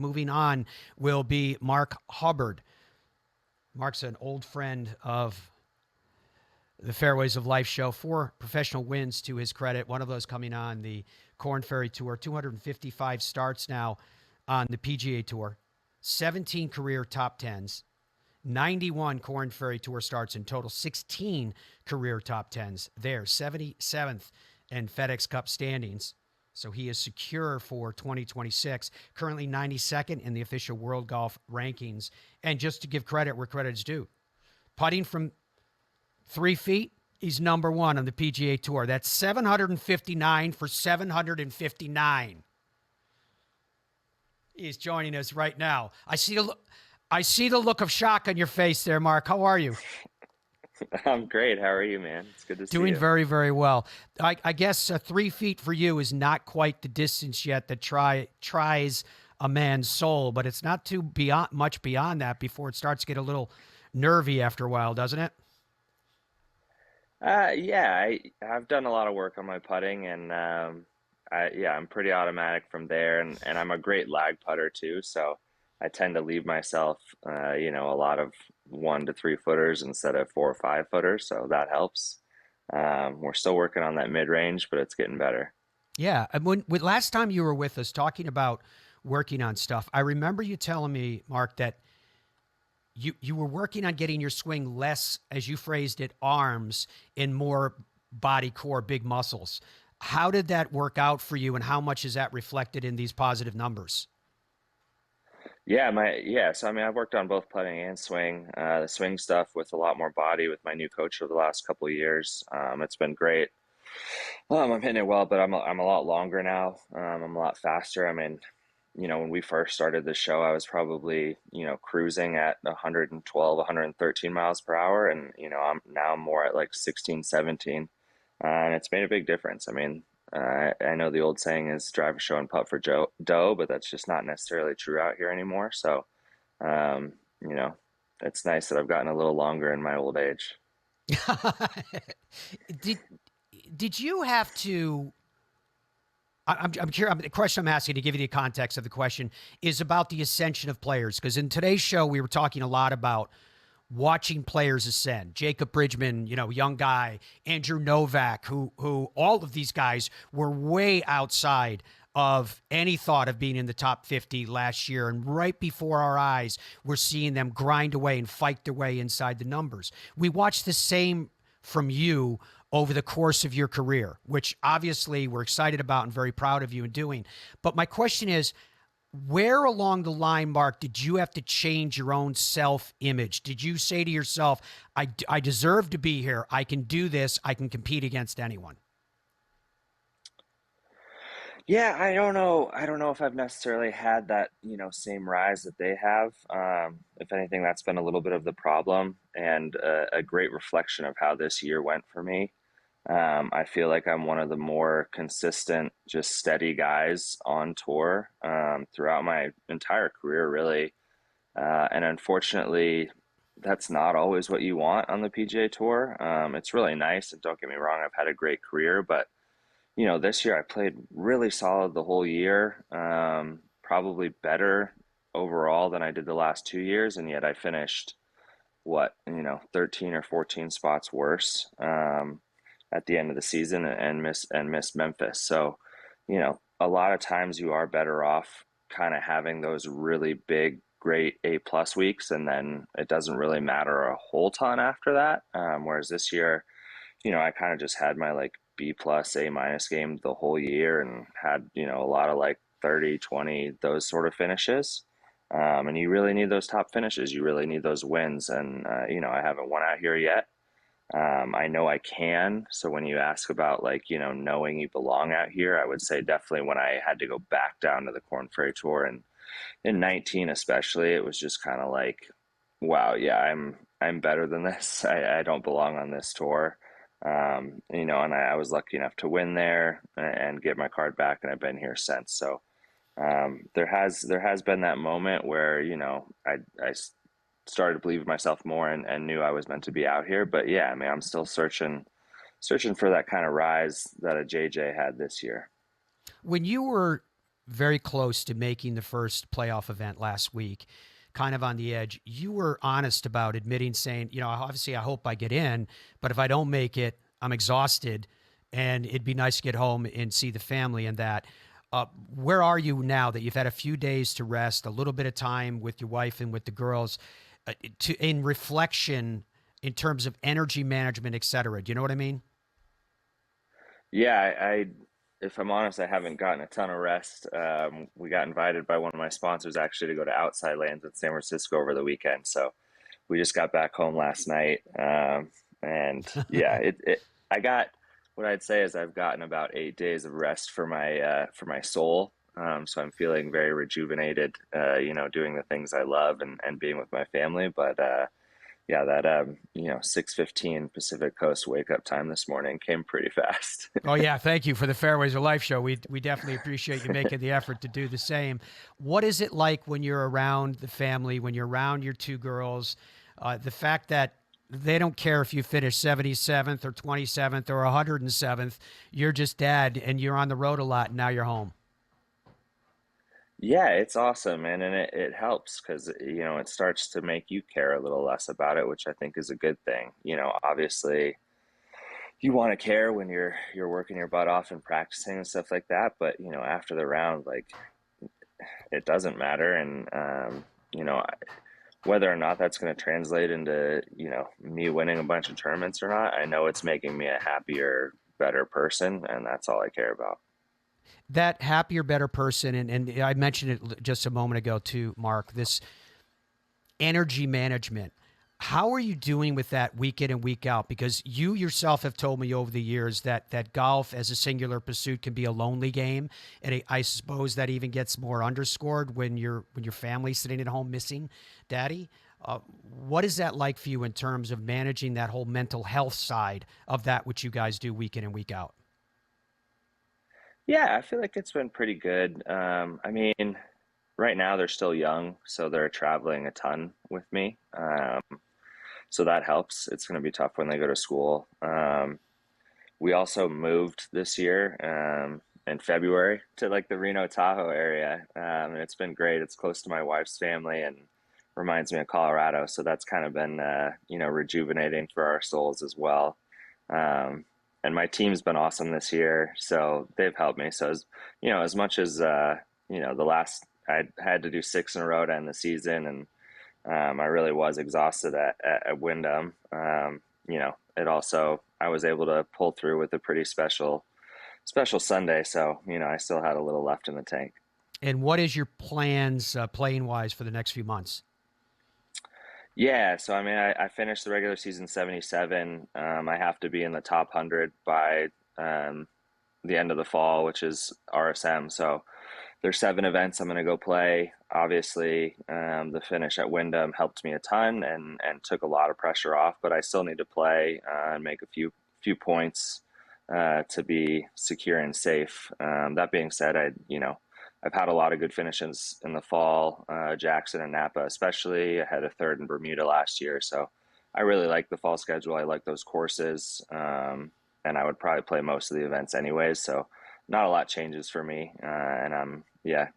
Moving on will be Mark Hubbard. Mark's an old friend of the Fairways of Life show. 4 professional wins to his credit. One of those coming on the Corn Ferry Tour. 255 starts now on the PGA Tour. 17 career top 10s. 91 Corn Ferry Tour starts in total. 16 career top 10s there. 77th in FedEx Cup standings. So he is secure for 2026. Currently 92nd in the official World Golf rankings. And just to give credit where credit is due, putting from 3 feet, he's number 1 on the PGA Tour. That's 759 for 759. He's joining us right now. I see the look of shock on your face there, Mark. How are you? I'm great. How are you, man? It's good to see you. Doing very, very well. I guess 3 feet for you is not quite the distance yet that tries a man's soul, but it's not too much beyond that before it starts to get a little nervy after a while, doesn't it? Yeah, I've done a lot of work on my putting, and I'm pretty automatic from there, and I'm a great lag putter too. So I tend to leave myself, a lot of 1 to 3 footers instead of 4 or 5 footers. So that helps. We're still working on that mid range, but it's getting better. Yeah. And when last time you were with us talking about working on stuff, I remember you telling me, Mark, that you were working on getting your swing less, as you phrased it, arms and more body, core, big muscles. How did that work out for you, and how much is that reflected in these positive numbers? So I mean, I've worked on both putting and swing. The swing stuff with a lot more body with my new coach over the last couple of years. It's been great. I'm hitting it well, but I'm a lot longer now. I'm a lot faster. I mean, when we first started the show, I was probably, cruising at 112, 113 miles per hour. And, I'm now more at like 16, 17. And it's made a big difference. I mean, I know the old saying is drive a show and putt for dough, but that's just not necessarily true out here anymore. So, um, you know, it's nice that I've gotten a little longer in my old age. did did you have to? I'm curious. The question I'm asking, to give you the context of the question, is about the ascension of players. Because in today's show, we were talking a lot about watching players ascend. Jacob Bridgman, young guy, Andrew Novak, who all of these guys were way outside of any thought of being in the top 50 last year. And right before our eyes, we're seeing them grind away and fight their way inside the numbers. We watched the same from you over the course of your career, which obviously we're excited about and very proud of you in doing. But my question is, where along the line, Mark, did you have to change your own self-image? Did you say to yourself, I deserve to be here. I can do this. I can compete against anyone. Yeah, I don't know. I don't know if I've necessarily had that, same rise that they have. If anything, that's been a little bit of the problem and a great reflection of how this year went for me. I feel like I'm one of the more consistent, just steady guys on tour throughout my entire career, really. And unfortunately, that's not always what you want on the PGA Tour. It's really nice, and don't get me wrong, I've had a great career, but this year I played really solid the whole year, probably better overall than I did the last 2 years, and yet I finished 13 or 14 spots worse at the end of the season and missed Memphis. So, a lot of times you are better off kind of having those really big, great A+ weeks, and then it doesn't really matter a whole ton after that. Whereas this year, I kind of just had my like B+, A- game the whole year and had, a lot of like 30, 20, those sort of finishes. And you really need those top finishes. You really need those wins. And, I haven't won out here yet. I know I can. So when you ask about like, knowing you belong out here, I would say definitely when I had to go back down to the Corn Ferry Tour and in 19 especially, it was just kind of like, wow, yeah, I'm better than this. I don't belong on this tour. And I was lucky enough to win there and get my card back, and I've been here since. So there has been that moment where I started to believe in myself more and knew I was meant to be out here. But yeah, I mean, I'm still searching for that kind of rise that a JJ had this year. When you were very close to making the first playoff event last week, kind of on the edge. You were honest about admitting, saying, obviously I hope I get in, but if I don't make it, I'm exhausted and it'd be nice to get home and see the family and that. Where are you now that you've had a few days to rest, a little bit of time with your wife and with the girls, in reflection in terms of energy management, et cetera? Do you know what I mean? Yeah, if I'm honest, I haven't gotten a ton of rest. We got invited by one of my sponsors actually to go to Outside Lands in San Francisco over the weekend. So we just got back home last night. And yeah, I got, what I'd say is I've gotten about 8 days of rest for my soul. So I'm feeling very rejuvenated, doing the things I love and being with my family. But, yeah, that 6:15 Pacific Coast wake up time this morning came pretty fast. Oh yeah, thank you for the Fairways of Life show. We definitely appreciate you making the effort to do the same. What is it like when you're around the family, when you're around your two girls? The fact that they don't care if you finish 77th or 27th or 107th, you're just dad and you're on the road a lot and now you're home. Yeah, it's awesome, man, and it helps because it starts to make you care a little less about it, which I think is a good thing. Obviously, you want to care when you're working your butt off and practicing and stuff like that, but after the round, like it doesn't matter, and whether or not that's going to translate into me winning a bunch of tournaments or not, I know it's making me a happier, better person, and that's all I care about. That happier, better person, and I mentioned it just a moment ago too, Mark, this energy management. How are you doing with that week in and week out? Because you yourself have told me over the years that golf as a singular pursuit can be a lonely game, and I suppose that even gets more underscored when your family's sitting at home missing daddy. What is that like for you in terms of managing that whole mental health side of that which you guys do week in and week out? Yeah, I feel like it's been pretty good. I mean, right now they're still young, so they're traveling a ton with me. So that helps. It's going to be tough when they go to school. We also moved this year in February to like the Reno Tahoe area, and it's been great. It's close to my wife's family and reminds me of Colorado, so that's kind of been rejuvenating for our souls as well. Um, and my team's been awesome this year, so they've helped me. So as much as the last I had to do six in a row to end the season, and I really was exhausted at Wyndham. It also I was able to pull through with a pretty special Sunday, so I still had a little left in the tank. And what is your plans playing wise for the next few months? Yeah, so I mean, I finished the regular season 77. I have to be in the top 100 by um, the end of the fall, which is RSM. So there's seven events I'm going to go play. Obviously, the finish at Wyndham helped me a ton and took a lot of pressure off, but I still need to play and make a few points to be secure and safe. That being said, I've had a lot of good finishes in the fall, Jackson and Napa, especially. I had a third in Bermuda last year, so I really like the fall schedule. I like those courses, and I would probably play most of the events anyways. So not a lot changes for me, and I'm yeah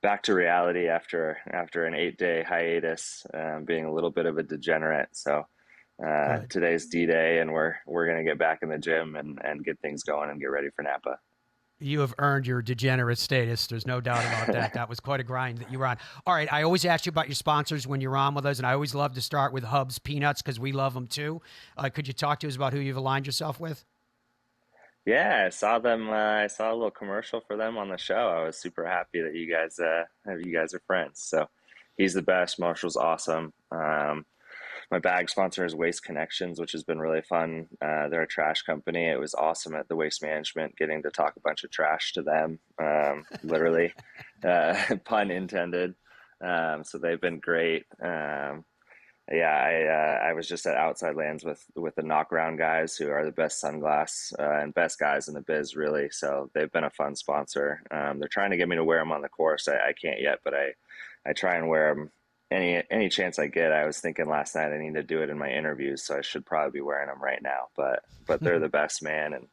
back to reality after an 8 day hiatus, being a little bit of a degenerate. So Good. today's D-Day, and we're gonna get back in the gym and get things going and get ready for Napa. You have earned your degenerate status. There's no doubt about that. That was quite a grind that you were on. All right. I always ask you about your sponsors when you're on with us, and I always love to start with Hubs Peanuts because we love them too. Could you talk to us about who you've aligned yourself with? Yeah, I saw them. I saw a little commercial for them on the show. I was super happy that you guys are friends. So he's the best. Marshall's awesome. My bag sponsor is Waste Connections, which has been really fun. They're a trash company. It was awesome at the Waste Management getting to talk a bunch of trash to them, literally, pun intended. So they've been great. Yeah, I was just at Outside Lands with the knockaround guys who are the best sunglass and best guys in the biz, really. So they've been a fun sponsor. They're trying to get me to wear them on the course. I can't yet, but I try and wear them any chance I get. I was thinking last night I need to do it in my interviews, so I should probably be wearing them right now. But they're the best, man, and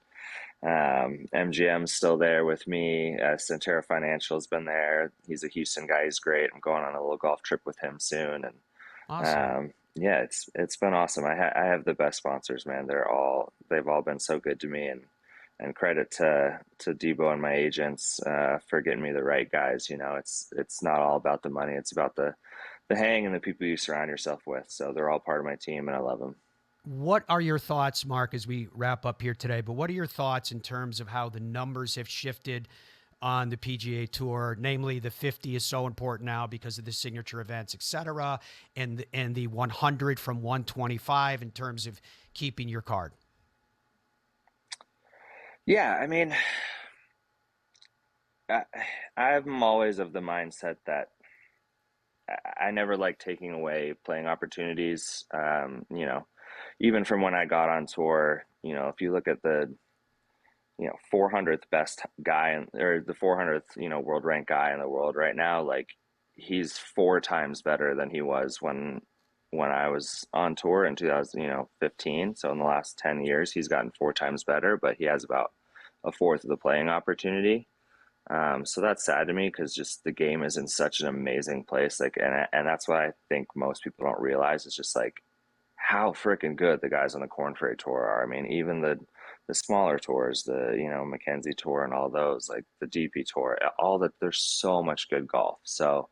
MGM's still there with me. Centera Financial's been there. He's a Houston guy. He's great. I'm going on a little golf trip with him soon, and Awesome. yeah, it's been awesome. I have the best sponsors, man. They've all been so good to me, and credit to Debo and my agents for getting me the right guys. You know, it's not all about the money. It's about the hang and the people you surround yourself with. So they're all part of my team, and I love them. What are your thoughts, Mark, as we wrap up here today? But what are your thoughts in terms of how the numbers have shifted on the PGA Tour? Namely, the 50 is so important now because of the signature events, et cetera, and the 100 from 125 in terms of keeping your card. Yeah, I mean, I, I'm always of the mindset that I never like taking away playing opportunities. Even from when I got on tour, if you look at the 400th best guy or the 400th world ranked guy in the world right now, like he's four times better than he was when I was on tour in 2015. So in the last 10 years, he's gotten four times better, but he has about a fourth of the playing opportunity. So that's sad to me because just the game is in such an amazing place. Like, and that's what I think most people don't realize is just like how freaking good the guys on the Corn Ferry Tour are. I mean, even the smaller tours, the Mackenzie Tour and all those, like the DP Tour, all that. There's so much good golf. So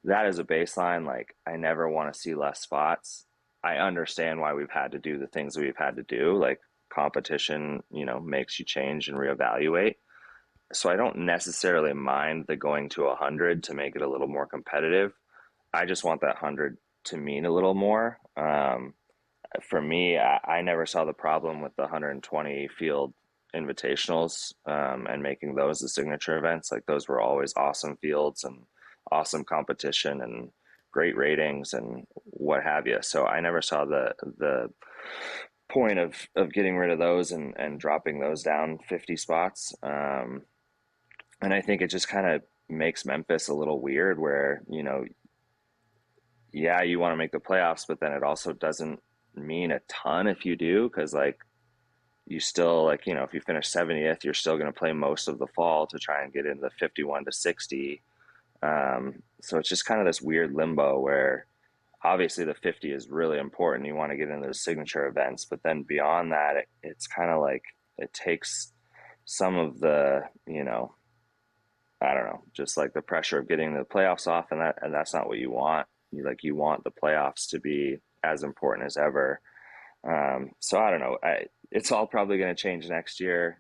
that is a baseline. Like, I never want to see less spots. I understand why we've had to do the things that we've had to do. Like competition, makes you change and reevaluate. So I don't necessarily mind the going to 100 to make it a little more competitive. I just want that 100 to mean a little more. For me, I never saw the problem with the 120 field invitationals and making those the signature events. Like those were always awesome fields and awesome competition and great ratings and what have you. So I never saw the point of getting rid of those and dropping those down 50 spots. And I think it just kind of makes Memphis a little weird where, yeah, you want to make the playoffs, but then it also doesn't mean a ton if you do, because like you still like, if you finish 70th, you're still going to play most of the fall to try and get in the 51 to 60. So it's just kind of this weird limbo where obviously the 50 is really important. You want to get into those signature events, but then beyond that, it's kind of like it takes some of the, I don't know, just like the pressure of getting the playoffs off, and that's not what you want. You want the playoffs to be as important as ever. So I don't know. It's all probably going to change next year.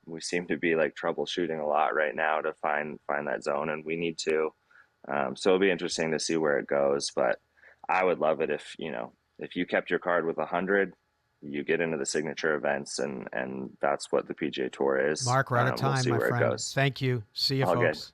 We seem to be like troubleshooting a lot right now to find that zone, and we need to. So it'll be interesting to see where it goes. But I would love it if you kept your card with 100, you get into the signature events, and that's what the PGA Tour is. Mark, we're out of We'll time, see my where it friend. goes. Thank you. See you, All good. folks.